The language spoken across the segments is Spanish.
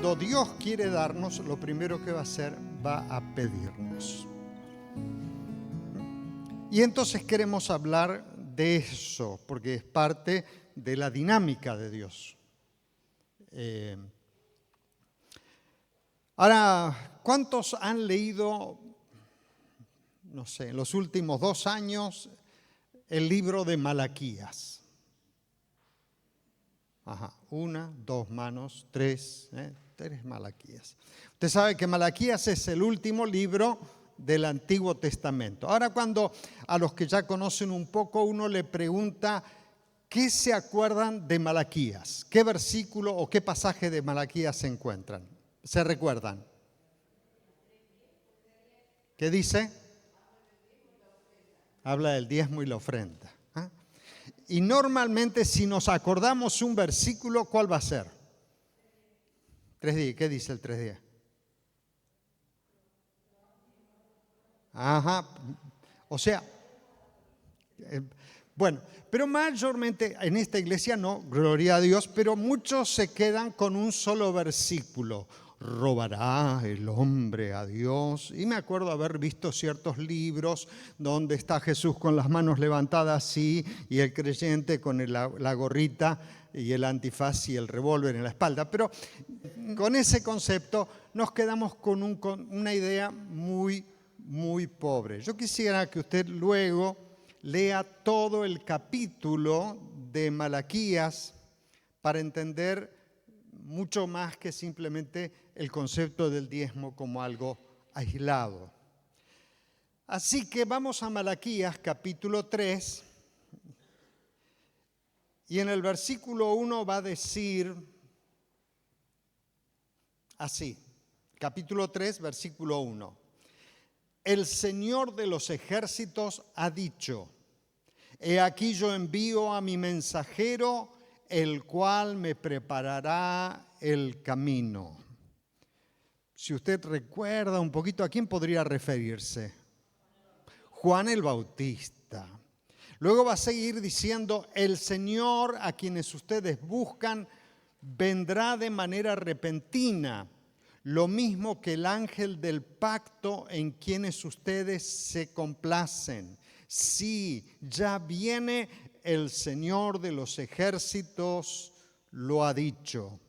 cuando Dios quiere darnos, lo primero que va a hacer, va a pedirnos. Y entonces queremos hablar de eso, porque es parte de la dinámica de Dios. Ahora, ¿cuántos han leído, no sé, en los últimos 2 años, el libro de Malaquías? Ajá, 1, 2 manos, 3 Malaquías. Usted sabe que Malaquías es el último libro del Antiguo Testamento. Ahora, cuando a los que ya conocen un poco uno le pregunta ¿qué se acuerdan de Malaquías? ¿Qué versículo o qué pasaje de Malaquías se encuentran? ¿Se recuerdan? ¿Qué dice? Habla del diezmo y la ofrenda. Y normalmente si nos acordamos un versículo, ¿cuál va a ser? 3:10. ¿Qué dice el 3:10? Ajá. O sea, bueno, pero mayormente en esta iglesia no, gloria a Dios, pero muchos se quedan con un solo versículo. ¿Robará el hombre a Dios? Y me acuerdo haber visto ciertos libros donde está Jesús con las manos levantadas así y el creyente con la gorrita y el antifaz y el revólver en la espalda. Pero con ese concepto nos quedamos con una idea muy, muy pobre. Yo quisiera que usted luego lea todo el capítulo de Malaquías para entender mucho más que simplemente el concepto del diezmo como algo aislado. Así que vamos a Malaquías capítulo 3 y en el versículo 1 va a decir así, capítulo 3, versículo 1. El Señor de los ejércitos ha dicho: he aquí yo envío a mi mensajero, el cual me preparará el camino. Si usted recuerda un poquito, ¿a quién podría referirse? Juan el Bautista. Luego va a seguir diciendo: el Señor a quienes ustedes buscan vendrá de manera repentina, lo mismo que el ángel del pacto en quienes ustedes se complacen. Sí, ya viene el Señor de los ejércitos, lo ha dicho.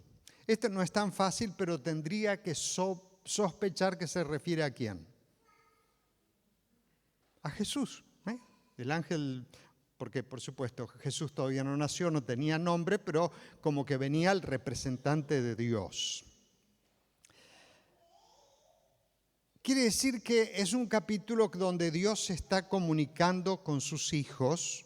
Esto no es tan fácil, pero tendría que sospechar que se refiere ¿a quién? A Jesús. El ángel, porque por supuesto Jesús todavía no nació, no tenía nombre, pero como que venía el representante de Dios. Quiere decir que es un capítulo donde Dios se está comunicando con sus hijos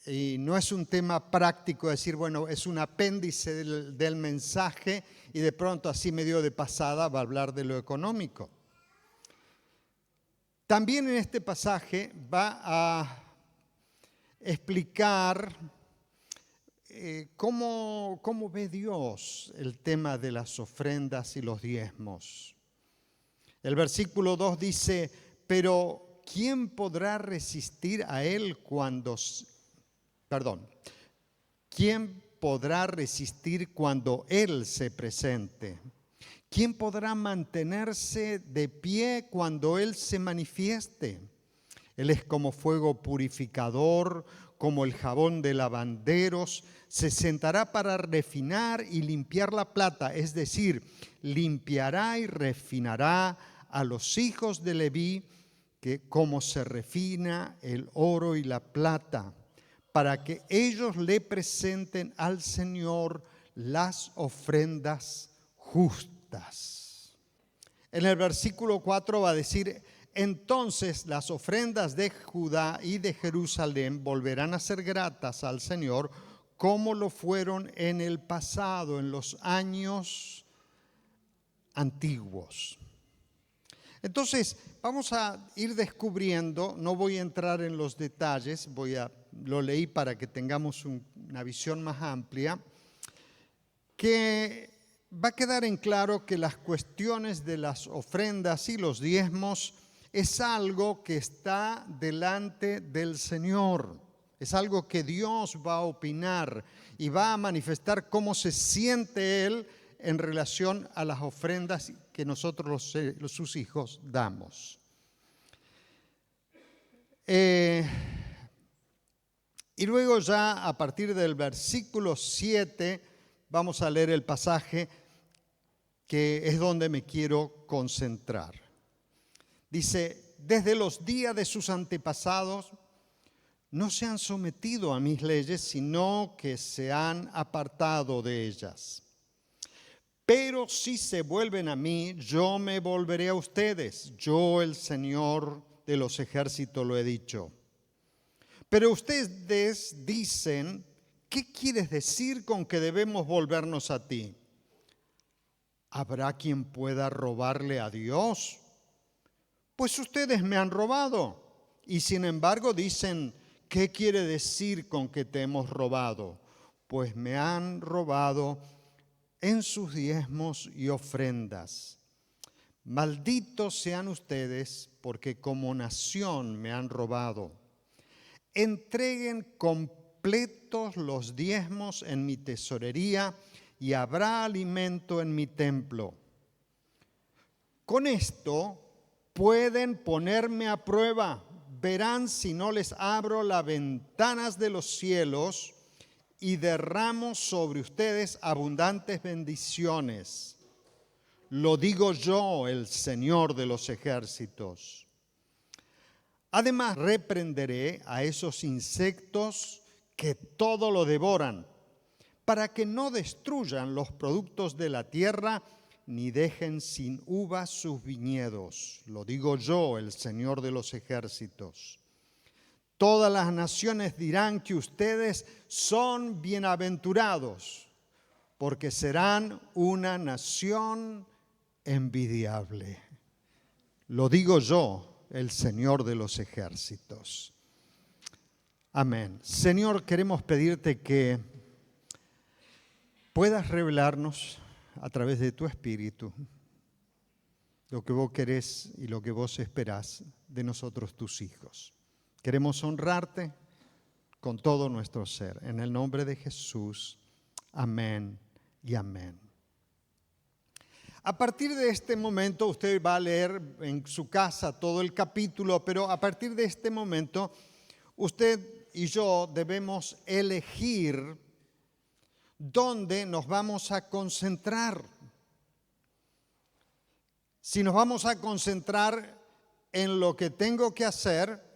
y no es un tema práctico, decir, bueno, es un apéndice del mensaje y de pronto así medio de pasada va a hablar de lo económico. También en este pasaje va a explicar cómo ve Dios el tema de las ofrendas y los diezmos. El versículo 2 dice: pero ¿quién podrá resistir a él ¿quién podrá resistir cuando él se presente? ¿Quién podrá mantenerse de pie cuando él se manifieste? Él es como fuego purificador, como el jabón de lavanderos. Se sentará para refinar y limpiar la plata, es decir, limpiará y refinará a los hijos de Leví, que como se refina el oro y la plata, para que ellos le presenten al Señor las ofrendas justas. En el versículo 4 va a decir: entonces las ofrendas de Judá y de Jerusalén volverán a ser gratas al Señor, como lo fueron en el pasado, en los años antiguos. Entonces, vamos a ir descubriendo, no voy a entrar en los detalles, lo leí para que tengamos una visión más amplia, que va a quedar en claro que las cuestiones de las ofrendas y los diezmos es algo que está delante del Señor. Es algo que Dios va a opinar y va a manifestar cómo se siente Él en relación a las ofrendas que nosotros sus hijos damos. Y luego ya a partir del versículo 7 vamos a leer el pasaje que es donde me quiero concentrar. Dice, desde los días de sus antepasados no se han sometido a mis leyes, sino que se han apartado de ellas. Pero si se vuelven a mí, yo me volveré a ustedes. Yo, el Señor de los ejércitos, lo he dicho. Pero ustedes dicen, ¿qué quieres decir con que debemos volvernos a ti? ¿Habrá quien pueda robarle a Dios? Pues ustedes me han robado. Y sin embargo dicen, ¿qué quiere decir con que te hemos robado? Pues me han robado en sus diezmos y ofrendas. Malditos sean ustedes, porque como nación me han robado. Entreguen completos los diezmos en mi tesorería y habrá alimento en mi templo. Con esto pueden ponerme a prueba. Verán si no les abro las ventanas de los cielos y derramo sobre ustedes abundantes bendiciones. Lo digo yo, el Señor de los ejércitos. Además, reprenderé a esos insectos que todo lo devoran, para que no destruyan los productos de la tierra, ni dejen sin uvas sus viñedos. Lo digo yo, el Señor de los ejércitos. Todas las naciones dirán que ustedes son bienaventurados, porque serán una nación envidiable. Lo digo yo, el Señor de los ejércitos. Amén. Señor, queremos pedirte que puedas revelarnos a través de tu Espíritu lo que vos querés y lo que vos esperás de nosotros, tus hijos. Queremos honrarte con todo nuestro ser. En el nombre de Jesús. Amén y amén. A partir de este momento, usted va a leer en su casa todo el capítulo, pero a partir de este momento, usted y yo debemos elegir dónde nos vamos a concentrar. Si nos vamos a concentrar en lo que tengo que hacer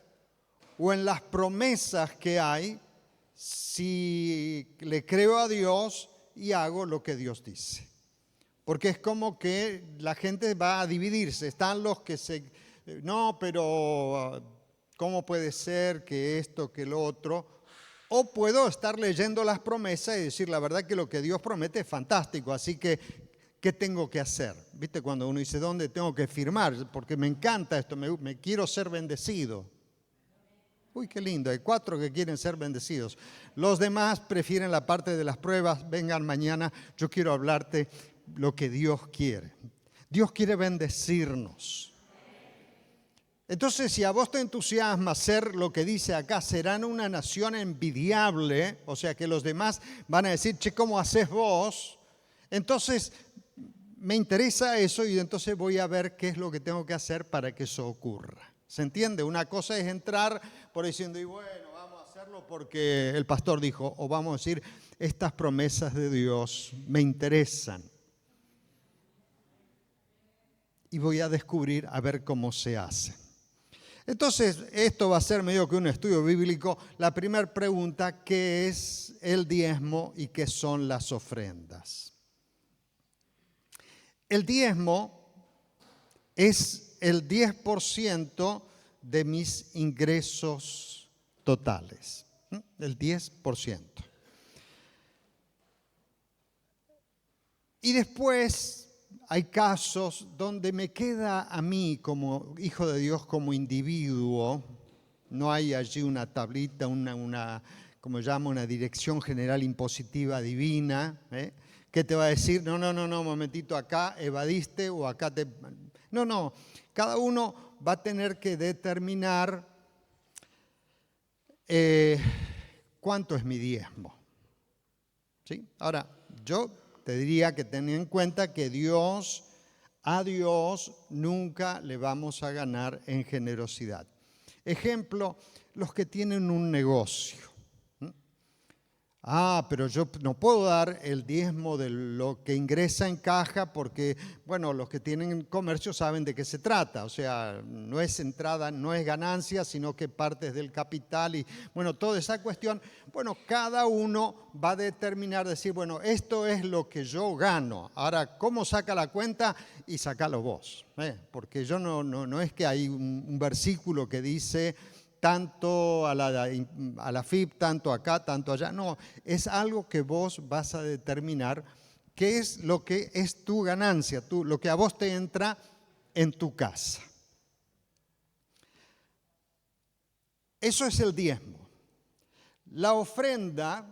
o en las promesas que hay, si le creo a Dios y hago lo que Dios dice. Porque es como que la gente va a dividirse. Están los que no, pero ¿cómo puede ser que esto, que lo otro? O puedo estar leyendo las promesas y decir, la verdad que lo que Dios promete es fantástico, así que, ¿qué tengo que hacer? ¿Viste cuando uno dice, ¿dónde tengo que firmar? Porque me encanta esto, me quiero ser bendecido. Uy, qué lindo, hay 4 que quieren ser bendecidos. Los demás prefieren la parte de las pruebas, vengan mañana, yo quiero hablarte lo que Dios quiere. Dios quiere bendecirnos. Entonces, si a vos te entusiasma hacer lo que dice acá, serán una nación envidiable, o sea que los demás van a decir, che, ¿cómo haces vos? Entonces, me interesa eso y entonces voy a ver qué es lo que tengo que hacer para que eso ocurra. ¿Se entiende? Una cosa es entrar por diciendo, y bueno, vamos a hacerlo porque el pastor dijo, o vamos a decir, estas promesas de Dios me interesan. Y voy a descubrir a ver cómo se hace. Entonces, esto va a ser medio que un estudio bíblico. La primera pregunta, ¿qué es el diezmo y qué son las ofrendas? El diezmo es el 10% de mis ingresos totales. El 10%. Y después hay casos donde me queda a mí como hijo de Dios, como individuo, no hay allí una tablita, como llama, una dirección general impositiva divina, que te va a decir, no, momentito, acá evadiste o acá te... No, cada uno va a tener que determinar ¿cuánto es mi diezmo? ¿Sí? Ahora, yo te diría que ten en cuenta que a Dios nunca le vamos a ganar en generosidad. Ejemplo, los que tienen un negocio. Pero yo no puedo dar el diezmo de lo que ingresa en caja porque, bueno, los que tienen comercio saben de qué se trata. O sea, no es entrada, no es ganancia, sino que partes del capital y, bueno, toda esa cuestión. Bueno, cada uno va a determinar, decir, bueno, esto es lo que yo gano. Ahora, ¿cómo saca la cuenta? Y sacalo vos. Porque yo no es que hay un versículo que dice tanto a la FIP, tanto acá, tanto allá. No, es algo que vos vas a determinar qué es lo que es tu ganancia, lo que a vos te entra en tu casa. Eso es el diezmo. La ofrenda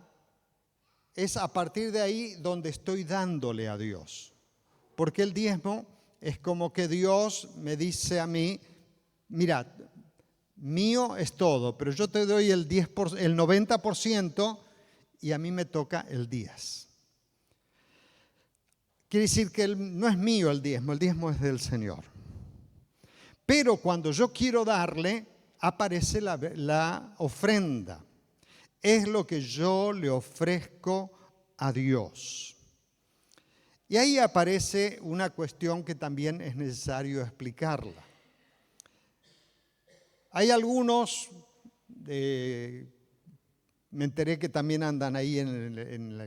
es a partir de ahí donde estoy dándole a Dios. Porque el diezmo es como que Dios me dice a mí, mira, mío es todo, pero yo te doy el 90% y a mí me toca el 10%. Quiere decir que no es mío el diezmo es del Señor. Pero cuando yo quiero darle, aparece la ofrenda. Es lo que yo le ofrezco a Dios. Y ahí aparece una cuestión que también es necesario explicarla. Hay algunos, me enteré que también andan ahí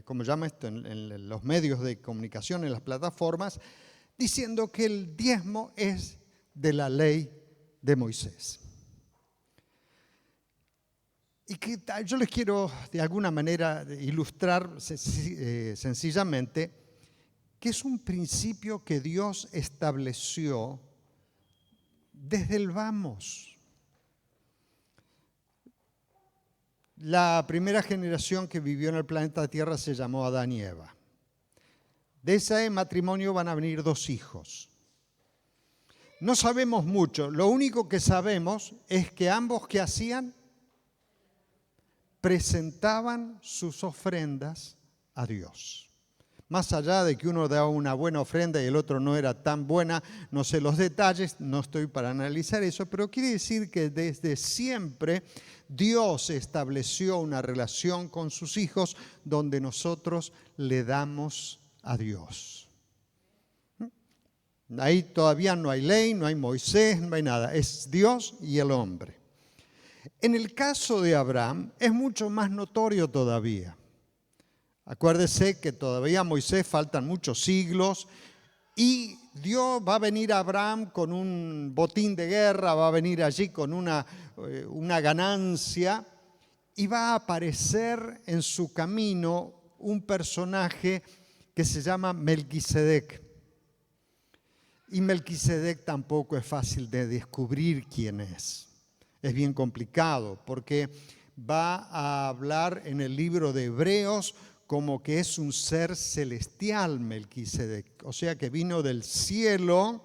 ¿cómo se llama esto? En los medios de comunicación, en las plataformas, diciendo que el diezmo es de la ley de Moisés. Y que yo les quiero de alguna manera ilustrar sencillamente que es un principio que Dios estableció desde el vamos. La primera generación que vivió en el planeta Tierra se llamó Adán y Eva. De ese matrimonio van a venir 2 hijos. No sabemos mucho, lo único que sabemos es que ambos que hacían presentaban sus ofrendas a Dios. Más allá de que uno daba una buena ofrenda y el otro no era tan buena, no sé los detalles, no estoy para analizar eso, pero quiere decir que desde siempre Dios estableció una relación con sus hijos donde nosotros le damos a Dios. Ahí todavía no hay ley, no hay Moisés, no hay nada, es Dios y el hombre. En el caso de Abraham es mucho más notorio todavía. Acuérdese que todavía a Moisés faltan muchos siglos y Dios va a venir a Abraham con un botín de guerra, va a venir allí con una ganancia y va a aparecer en su camino un personaje que se llama Melquisedec. Y Melquisedec tampoco es fácil de descubrir quién es. Es bien complicado porque va a hablar en el libro de Hebreos como que es un ser celestial Melquisedec, o sea que vino del cielo,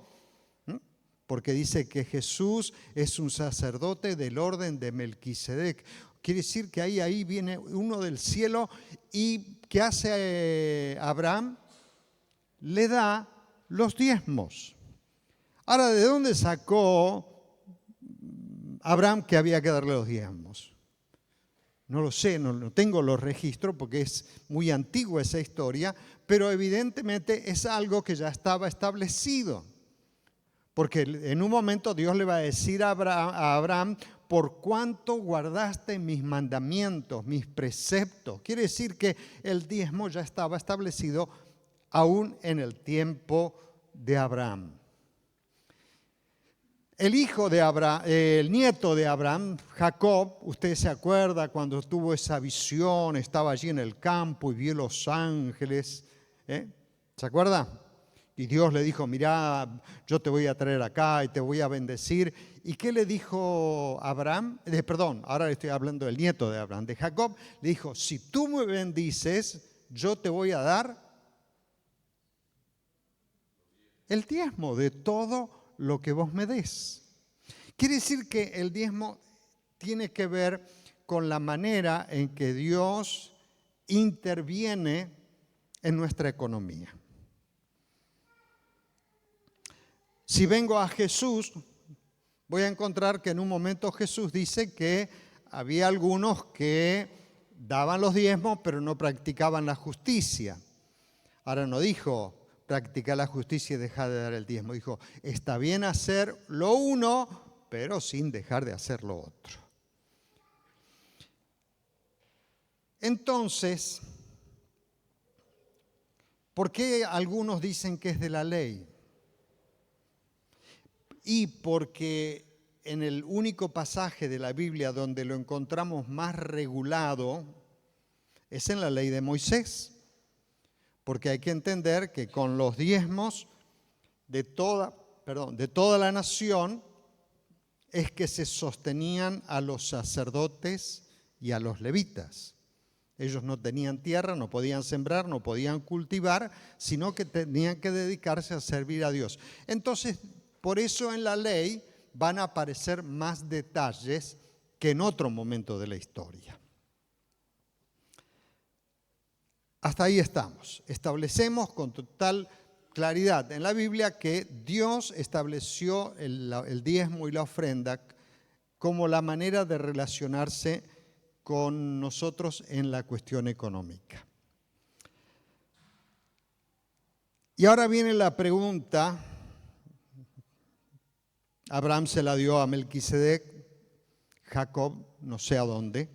porque dice que Jesús es un sacerdote del orden de Melquisedec. Quiere decir que ahí viene uno del cielo y ¿qué hace Abraham? Le da los diezmos. Ahora, ¿de dónde sacó Abraham que había que darle los diezmos? No lo sé, no tengo los registros porque es muy antigua esa historia, pero evidentemente es algo que ya estaba establecido. Porque en un momento Dios le va a decir a Abraham, por cuánto guardaste mis mandamientos, mis preceptos. Quiere decir que el diezmo ya estaba establecido aún en el tiempo de Abraham. El hijo de Abraham, el nieto de Abraham, Jacob, usted se acuerda cuando tuvo esa visión, estaba allí en el campo y vio los ángeles, ¿se acuerda? Y Dios le dijo, mira, yo te voy a traer acá y te voy a bendecir. ¿Y qué le dijo Abraham? Ahora le estoy hablando del nieto de Abraham, de Jacob. Le dijo, si tú me bendices, yo te voy a dar el diezmo de todo lo que vos me des. Quiere decir que el diezmo tiene que ver con la manera en que Dios interviene en nuestra economía. Si vengo a Jesús, voy a encontrar que en un momento Jesús dice que había algunos que daban los diezmos, pero no practicaban la justicia. Ahora no dijo, practica la justicia y deja de dar el diezmo. Dijo, está bien hacer lo uno, pero sin dejar de hacer lo otro. Entonces, ¿por qué algunos dicen que es de la ley? Y porque en el único pasaje de la Biblia donde lo encontramos más regulado es en la ley de Moisés. Porque hay que entender que con los diezmos de toda la nación es que se sostenían a los sacerdotes y a los levitas. Ellos no tenían tierra, no podían sembrar, no podían cultivar, sino que tenían que dedicarse a servir a Dios. Entonces, por eso en la ley van a aparecer más detalles que en otro momento de la historia. Hasta ahí estamos. Establecemos con total claridad en la Biblia que Dios estableció el diezmo y la ofrenda como la manera de relacionarse con nosotros en la cuestión económica. Y ahora viene la pregunta. Abraham se la dio a Melquisedec, Jacob no sé a dónde.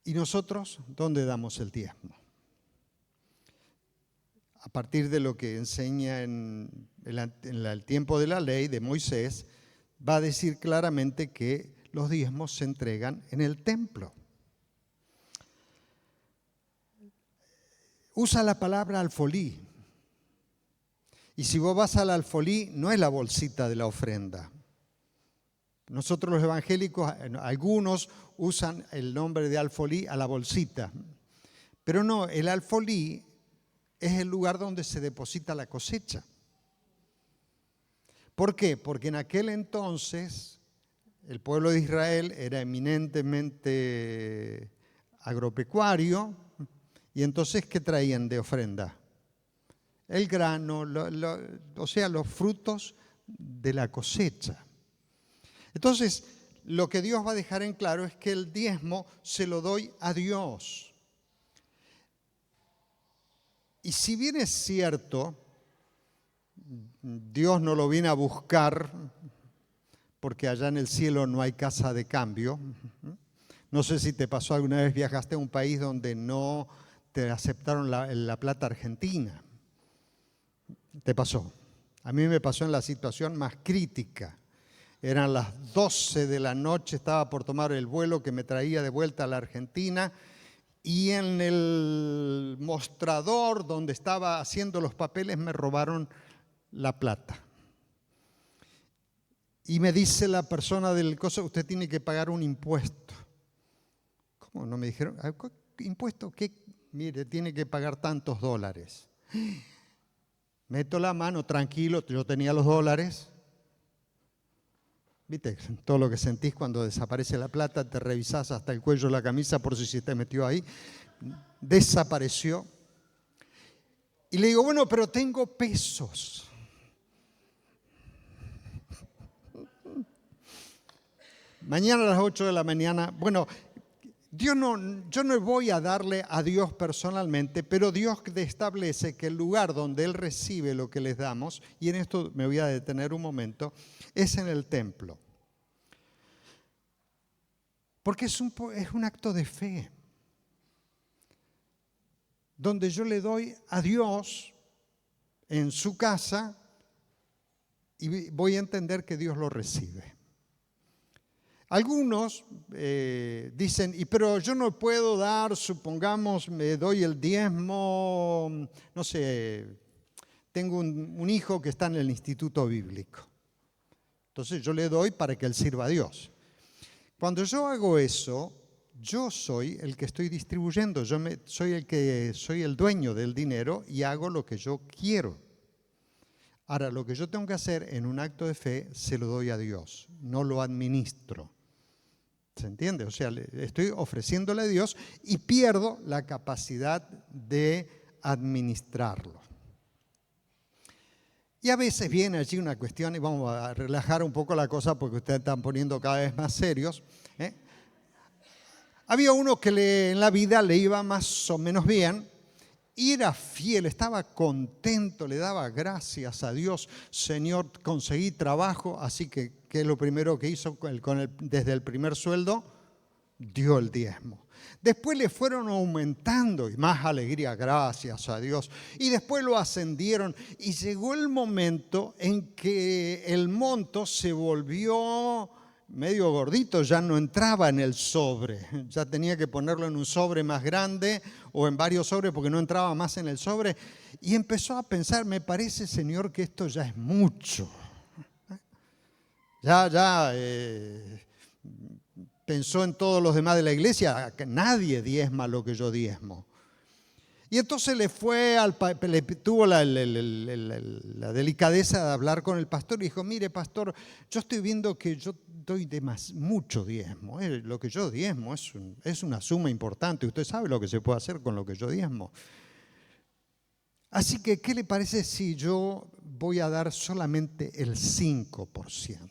¿Y nosotros dónde damos el diezmo? A partir de lo que enseña en el tiempo de la ley de Moisés, va a decir claramente que los diezmos se entregan en el templo. Usa la palabra alfolí. Y si vos vas al alfolí, no es la bolsita de la ofrenda. Nosotros los evangélicos, algunos usan el nombre de alfolí a la bolsita. Pero no, el alfolí es el lugar donde se deposita la cosecha. ¿Por qué? Porque en aquel entonces el pueblo de Israel era eminentemente agropecuario y entonces ¿qué traían de ofrenda? El grano, o sea, los frutos de la cosecha. Entonces, lo que Dios va a dejar en claro es que el diezmo se lo doy a Dios. Y si bien es cierto, Dios no lo viene a buscar porque allá en el cielo no hay casa de cambio. No sé si te pasó alguna vez, viajaste a un país donde no te aceptaron la plata argentina. ¿Te pasó? A mí me pasó en la situación más crítica. Eran las 12 de la noche, estaba por tomar el vuelo que me traía de vuelta a la Argentina y en el mostrador donde estaba haciendo los papeles me robaron la plata. Y me dice la persona del coso, usted tiene que pagar un impuesto. ¿Cómo? No me dijeron, ¿impuesto qué? Mire, tiene que pagar tantos dólares. Meto la mano, tranquilo, yo tenía los dólares. ¿Viste? Todo lo que sentís cuando desaparece la plata, te revisás hasta el cuello de la camisa por si se te metió ahí. Desapareció. Y le digo, bueno, pero tengo pesos. Mañana a las 8 de la mañana, bueno, yo no voy a darle a Dios personalmente, pero Dios establece que el lugar donde Él recibe lo que les damos, y en esto me voy a detener un momento, es en el templo. Porque es un acto de fe, donde yo le doy a Dios en su casa y voy a entender que Dios lo recibe. Algunos dicen, pero yo no puedo dar, supongamos, me doy el diezmo, no sé, tengo un hijo que está en el instituto bíblico. Entonces yo le doy para que él sirva a Dios. Cuando yo hago eso, yo soy el que estoy distribuyendo, soy el dueño del dinero y hago lo que yo quiero. Ahora, lo que yo tengo que hacer en un acto de fe, se lo doy a Dios, no lo administro. ¿Se entiende? O sea, estoy ofreciéndole a Dios y pierdo la capacidad de administrarlo. Y a veces viene allí una cuestión, y vamos a relajar un poco la cosa porque ustedes están poniendo cada vez más serios. Había uno que en la vida le iba más o menos bien y era fiel, estaba contento, le daba gracias a Dios. Señor, conseguí trabajo, así que ¿qué es lo primero que hizo desde el primer sueldo? Dio el diezmo. Después le fueron aumentando y más alegría, gracias a Dios. Y después lo ascendieron y llegó el momento en que el monto se volvió medio gordito, ya no entraba en el sobre. Ya tenía que ponerlo en un sobre más grande o en varios sobres porque no entraba más en el sobre. Y empezó a pensar, me parece, Señor, que esto ya es mucho. Pensó en todos los demás de la iglesia, que nadie diezma lo que yo diezmo. Y entonces tuvo la delicadeza de hablar con el pastor y dijo, mire pastor, yo estoy viendo que yo doy mucho diezmo. Lo que yo diezmo es una suma importante. Usted sabe lo que se puede hacer con lo que yo diezmo. Así que, ¿qué le parece si yo voy a dar solamente el 5%?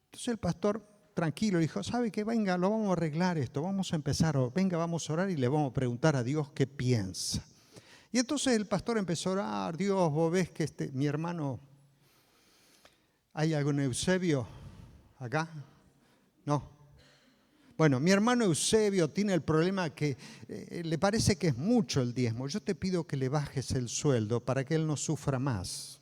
Entonces el pastor, tranquilo, dijo, ¿sabe qué? Venga, lo vamos a arreglar esto, vamos a empezar, venga, vamos a orar y le vamos a preguntar a Dios qué piensa. Y entonces el pastor empezó a orar, Dios, vos ves que mi hermano, ¿hay algún Eusebio acá? No. Bueno, mi hermano Eusebio tiene el problema que le parece que es mucho el diezmo. Yo te pido que le bajes el sueldo para que él no sufra más.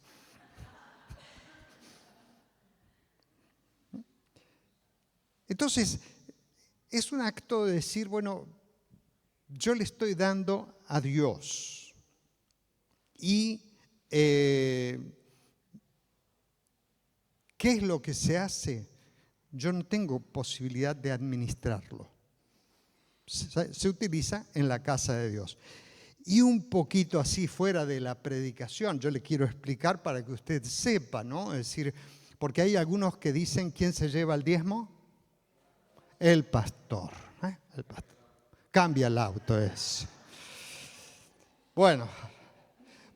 Entonces, es un acto de decir, bueno, yo le estoy dando a Dios. Y ¿qué es lo que se hace? Yo no tengo posibilidad de administrarlo. Se utiliza en la casa de Dios. Y un poquito así fuera de la predicación, yo le quiero explicar para que usted sepa, ¿no? Es decir, porque hay algunos que dicen, ¿quién se lleva el diezmo? El pastor. El pastor. Cambia el auto ese. Bueno,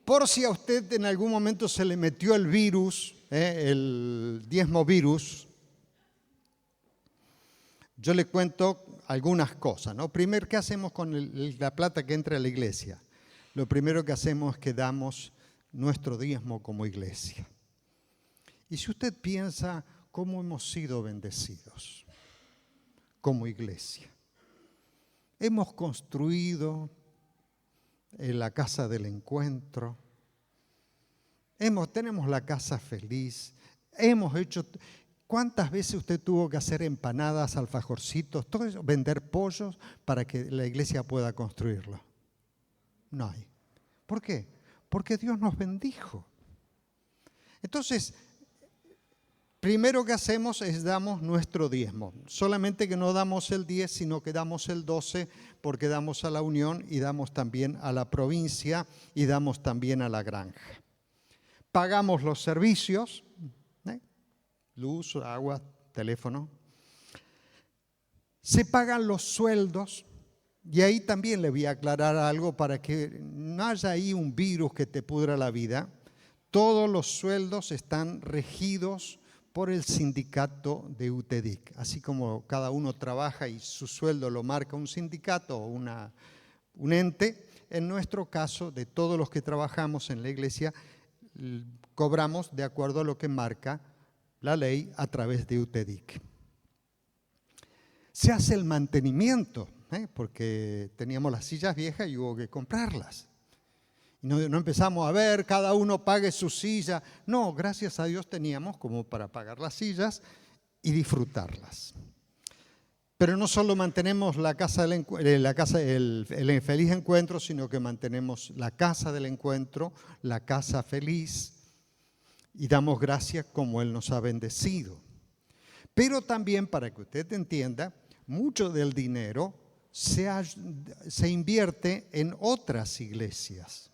por si a usted en algún momento se le metió el virus, el diezmo virus, yo le cuento algunas cosas, ¿no? Primero, ¿qué hacemos con la plata que entra a la iglesia? Lo primero que hacemos es que damos nuestro diezmo como iglesia. Y si usted piensa cómo hemos sido bendecidos como iglesia, hemos construido la casa del encuentro, tenemos la casa feliz, hemos hecho... ¿Cuántas veces usted tuvo que hacer empanadas, alfajorcitos, todo eso, vender pollos para que la iglesia pueda construirlo? No hay. ¿Por qué? Porque Dios nos bendijo. Entonces, primero que hacemos es damos nuestro diezmo. Solamente que no damos el 10, sino que damos el 12, porque damos a la unión y damos también a la provincia y damos también a la granja. Pagamos los servicios, luz, agua, teléfono. Se pagan los sueldos. Y ahí también le voy a aclarar algo para que no haya ahí un virus que te pudra la vida. Todos los sueldos están regidos por el sindicato de UTEDIC. Así como cada uno trabaja y su sueldo lo marca un sindicato o un ente, en nuestro caso, de todos los que trabajamos en la iglesia, cobramos de acuerdo a lo que marca la ley a través de UTEDIC. Se hace el mantenimiento, porque teníamos las sillas viejas y hubo que comprarlas. No empezamos a ver, cada uno pague su silla. No, gracias a Dios teníamos como para pagar las sillas y disfrutarlas. Pero no solo mantenemos el feliz encuentro, sino que mantenemos la casa del encuentro, la casa feliz, y damos gracias como Él nos ha bendecido. Pero también, para que usted entienda, mucho del dinero se invierte en otras iglesias.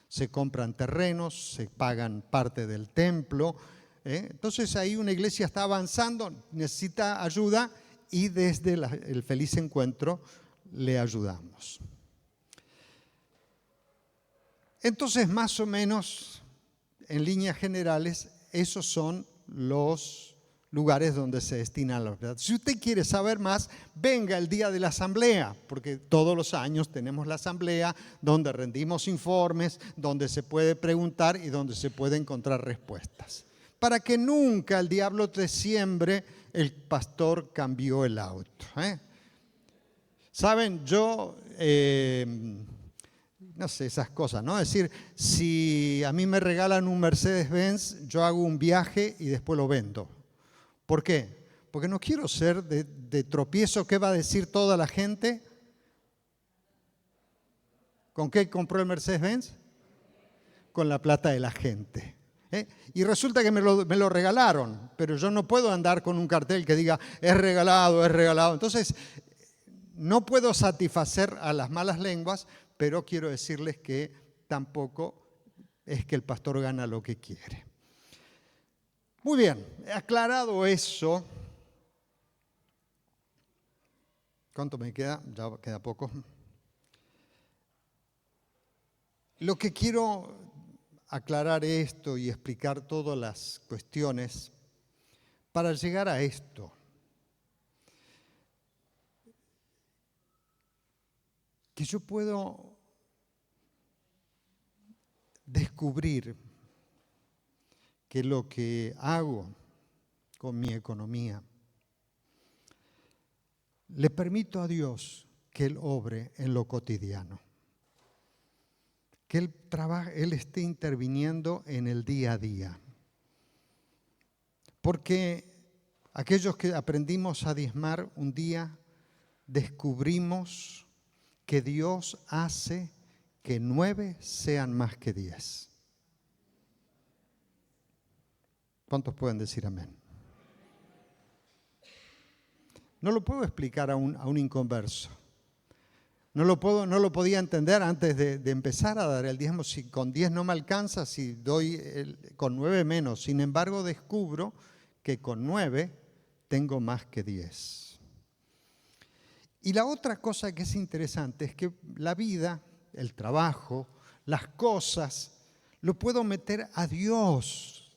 Se compran terrenos, se pagan parte del templo, Entonces ahí una iglesia está avanzando, necesita ayuda y desde el Feliz Encuentro le ayudamos. Entonces, más o menos, en líneas generales, esos son los lugares donde se destinan los datos. Si usted quiere saber más, venga el día de la asamblea, porque todos los años tenemos la asamblea donde rendimos informes, donde se puede preguntar y donde se puede encontrar respuestas. Para que nunca el diablo te siembre, el pastor cambió el auto. Saben, yo... no sé, esas cosas, ¿no? Es decir, si a mí me regalan un Mercedes-Benz, yo hago un viaje y después lo vendo. ¿Por qué? Porque no quiero ser de tropiezo. ¿Qué va a decir toda la gente? ¿Con qué compró el Mercedes-Benz? Con la plata de la gente. Y resulta que me lo regalaron, pero yo no puedo andar con un cartel que diga, es regalado, es regalado. Entonces, no puedo satisfacer a las malas lenguas, pero quiero decirles que tampoco es que el pastor gana lo que quiere. Muy bien, aclarado eso. ¿Cuánto me queda? Ya queda poco. Lo que quiero aclarar esto y explicar todas las cuestiones para llegar a esto. Que yo puedo descubrir que lo que hago con mi economía le permito a Dios que Él obre en lo cotidiano, que Él esté interviniendo en el día a día. Porque aquellos que aprendimos a diezmar, un día descubrimos que Dios hace que 9 sean más que 10. ¿Cuántos pueden decir amén? No lo puedo explicar a un inconverso. No lo podía entender antes de empezar a dar el diezmo. Si con 10 no me alcanza, si doy con 9 menos. Sin embargo, descubro que con 9 tengo más que 10. Y la otra cosa que es interesante es que la vida, el trabajo, las cosas, lo puedo meter a Dios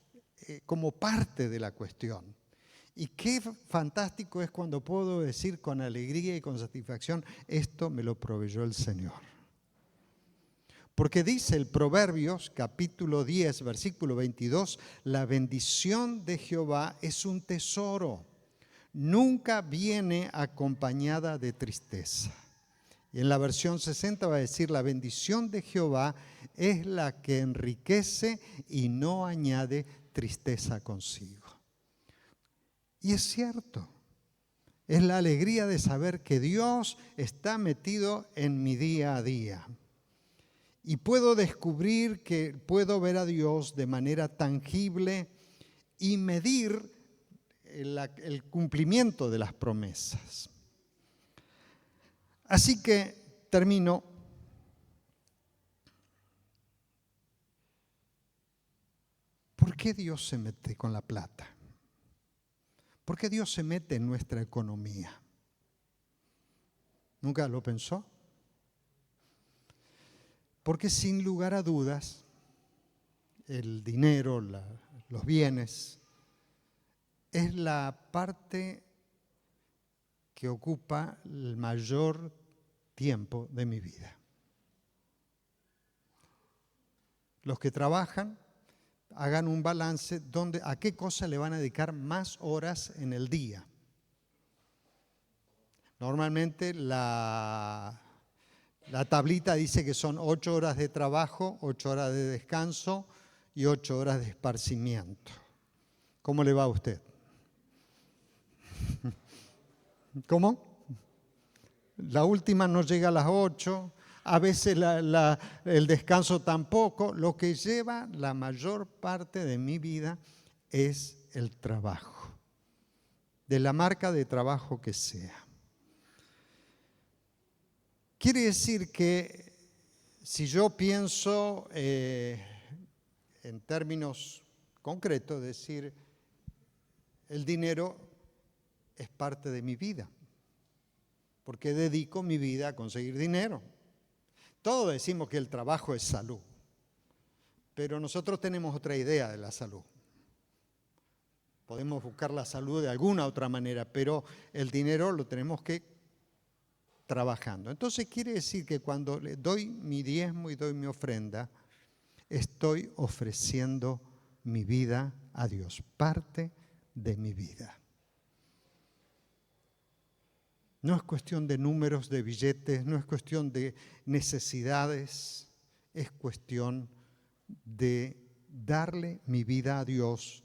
como parte de la cuestión. Y qué fantástico es cuando puedo decir con alegría y con satisfacción, esto me lo proveyó el Señor. Porque dice el Proverbios, capítulo 10, versículo 22, la bendición de Jehová es un tesoro, nunca viene acompañada de tristeza. Y en la versión 60 va a decir, la bendición de Jehová es la que enriquece y no añade tristeza consigo. Y es cierto, es la alegría de saber que Dios está metido en mi día a día. Y puedo descubrir que puedo ver a Dios de manera tangible y medir el cumplimiento de las promesas. Así que termino. ¿Por qué Dios se mete con la plata? ¿Por qué Dios se mete en nuestra economía? ¿Nunca lo pensó? Porque sin lugar a dudas, el dinero, los bienes, es la parte que ocupa el mayor tiempo de mi vida. Los que trabajan, hagan un balance a qué cosa le van a dedicar más horas en el día. Normalmente la tablita dice que son 8 horas de trabajo, 8 horas de descanso y 8 horas de esparcimiento. ¿Cómo le va a usted? ¿Cómo? La última no llega a las 8. A veces el descanso tampoco. Lo que lleva la mayor parte de mi vida es el trabajo, de la marca de trabajo que sea. Quiere decir que si yo pienso en términos concreto, decir, el dinero es parte de mi vida, porque dedico mi vida a conseguir dinero. Todos decimos que el trabajo es salud, pero nosotros tenemos otra idea de la salud. Podemos buscar la salud de alguna otra manera, pero el dinero lo tenemos que trabajando. Entonces quiere decir que cuando le doy mi diezmo y doy mi ofrenda, estoy ofreciendo mi vida a Dios, parte de mi vida. No es cuestión de números, de billetes, no es cuestión de necesidades, es cuestión de darle mi vida a Dios.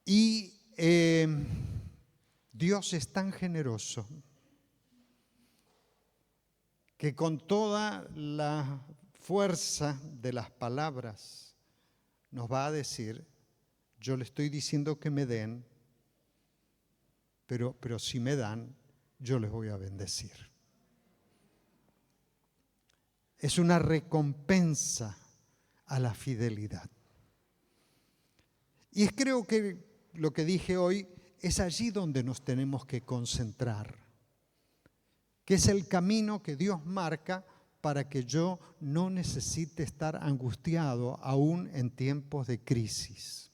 Y Dios es tan generoso que con toda la fuerza de las palabras nos va a decir, yo le estoy diciendo que me den, pero si me dan, yo les voy a bendecir. Es una recompensa a la fidelidad. Y creo que lo que dije hoy es allí donde nos tenemos que concentrar, que es el camino que Dios marca para que yo no necesite estar angustiado aún en tiempos de crisis.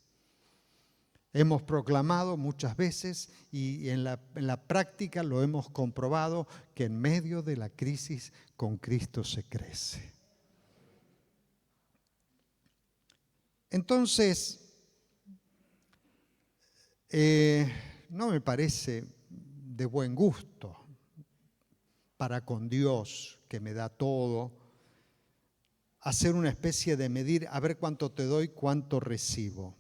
Hemos proclamado muchas veces y en la práctica lo hemos comprobado que en medio de la crisis con Cristo se crece. Entonces, no me parece de buen gusto para con Dios, que me da todo, hacer una especie de medir, a ver cuánto te doy, cuánto recibo.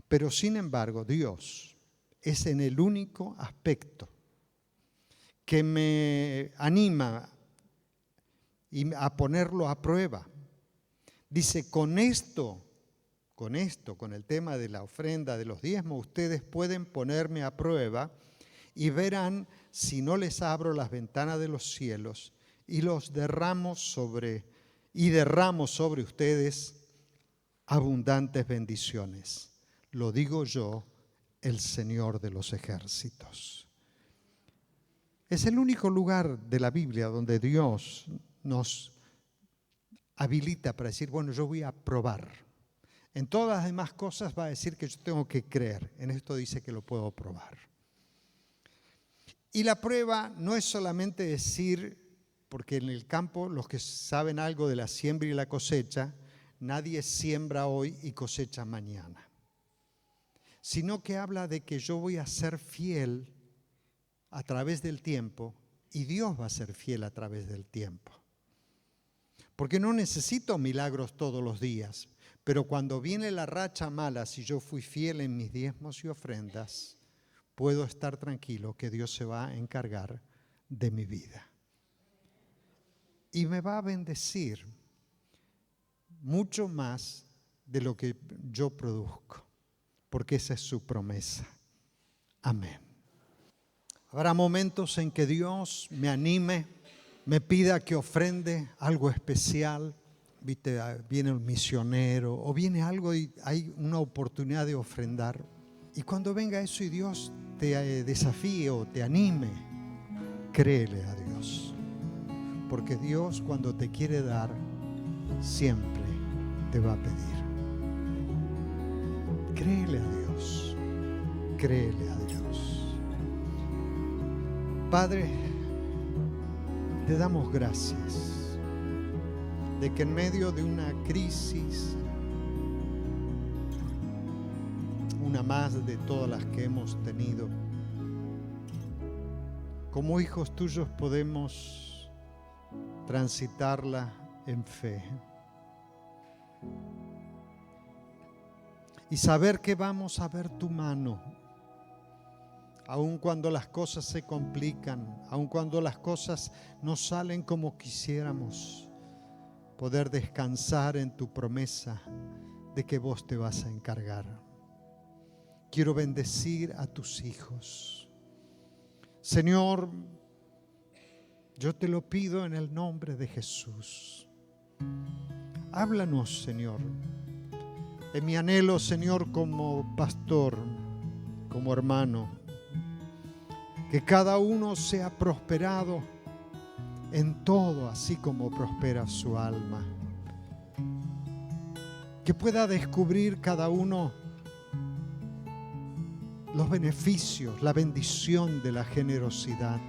Pero sin embargo, Dios es en el único aspecto que me anima a ponerlo a prueba. Dice, con el tema de la ofrenda, de los diezmos, ustedes pueden ponerme a prueba y verán si no les abro las ventanas de los cielos y derramo sobre ustedes abundantes bendiciones. Lo digo yo, el Señor de los ejércitos. Es el único lugar de la Biblia donde Dios nos habilita para decir, bueno, yo voy a probar. En todas las demás cosas va a decir que yo tengo que creer. En esto dice que lo puedo probar. Y la prueba no es solamente decir, porque en el campo los que saben algo de la siembra y la cosecha, nadie siembra hoy y cosecha mañana. Sino que habla de que yo voy a ser fiel a través del tiempo y Dios va a ser fiel a través del tiempo. Porque no necesito milagros todos los días, pero cuando viene la racha mala, si yo fui fiel en mis diezmos y ofrendas, puedo estar tranquilo que Dios se va a encargar de mi vida. Y me va a bendecir mucho más de lo que yo produzco, porque esa es su promesa. Amén. Habrá momentos en que Dios me anime, me pida que ofrende algo especial. ¿Viste? Viene un misionero o viene algo y hay una oportunidad de ofrendar. Y cuando venga eso y Dios te desafíe o te anime, créele a Dios. Porque Dios cuando te quiere dar, siempre te va a pedir. Créele a Dios. Créele a Dios. Padre, te damos gracias de que en medio de una crisis, una más de todas las que hemos tenido, como hijos tuyos podemos transitarla en fe y saber que vamos a ver tu mano, aun cuando las cosas se complican, aun cuando las cosas no salen como quisiéramos, poder descansar en tu promesa de que vos te vas a encargar. Quiero bendecir a tus hijos. Señor, yo te lo pido en el nombre de Jesús. Háblanos, Señor. En mi anhelo, Señor, como pastor, como hermano, que cada uno sea prosperado en todo, así como prospera su alma. Que pueda descubrir cada uno los beneficios, la bendición de la generosidad,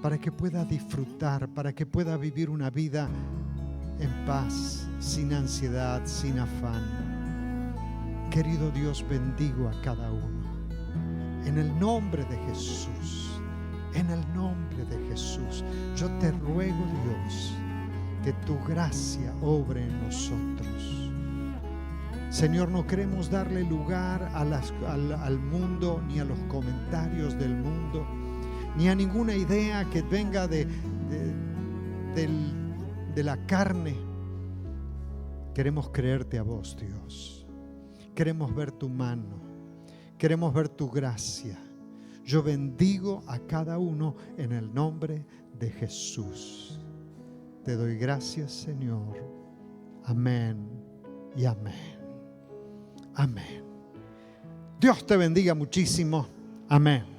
para que pueda disfrutar, para que pueda vivir una vida en paz, sin ansiedad, sin afán. Querido Dios, bendigo a cada uno. En el nombre de Jesús, en el nombre de Jesús, yo te ruego, Dios, que tu gracia obre en nosotros. Señor, no queremos darle lugar al mundo, ni a los comentarios del mundo, ni a ninguna idea que venga de la carne. Queremos creerte a vos, Dios. Queremos ver tu mano. Queremos ver tu gracia. Yo bendigo a cada uno en el nombre de Jesús. Te doy gracias, Señor. Amén y amén. Amén. Dios te bendiga muchísimo. Amén.